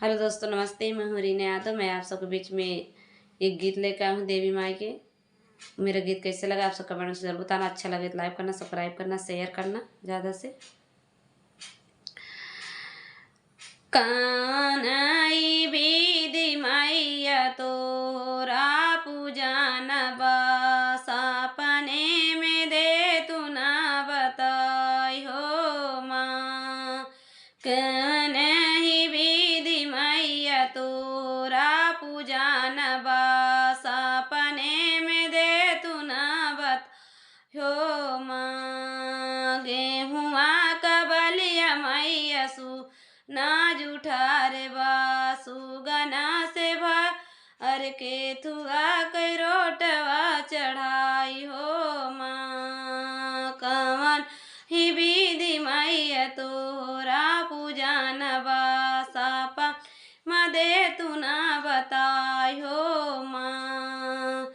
Hello दोस्तों, नमस्ते। मैं हूँ रीना यादव। मैं आप सबके बीच में एक गीत लेकर आया हूँ देवी माई के। मेरा गीत कैसे लगा आप सब कमेंट में जरूर बताना। अच्छा लगे तो लाइक करना, सब्सक्राइब करना, शेयर करना ज़्यादा से। कानई विधि मैया तोरा पूजन बस अपने में दे तू ना बताई हो माँ। कनहि विधि मैया तोरा पूजन बस अपने में दे तू ना बताई हो माँ। गेहुआ कबलिया मैया ना जूठार बासु गना से भर के थुआ के रोटवा चढ़ाई हो माँ। कवन ही विधि मैया तोरा पूजन बासापा मदे तू ना बताई हो माँ।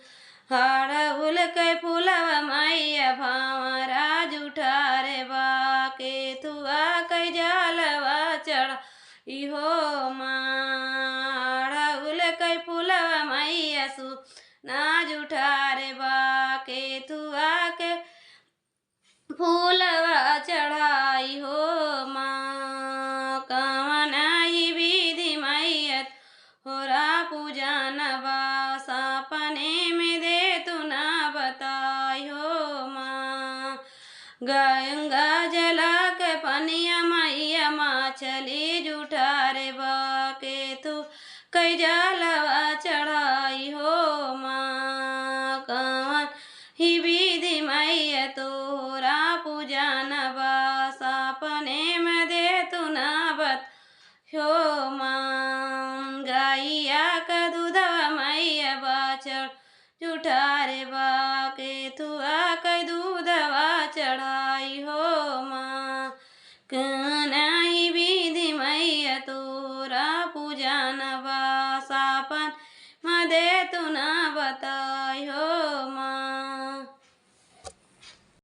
हड़उल के फूलवा मैया भावरा जुठारे बाके थुआ के जलवा चढ़ाई हो माँ। हड़उल के फूलवा मैया ना जुठारे बाके थुआ के फूलवा चढ़ाई हो माँ। कवन ही विधि मैया होरा पूजन बास अपने में दे तू ना बताई हो माँ। गंगा जला के पनिया मैया मछली जुठारे बाके तू कई जलवा चढ़ाई हो माँ। कवन ही विधि मैया तोरा पूजन बास अपने में दे तू ना बताई हो माँ। गैया का दूधवा मैया बाछड़ जुठारे बाके थुआ के दूधवा चढ़ाई हो माँ। कनहि विधि मैया तोरा पूजन बास अपन मदे तू ना बता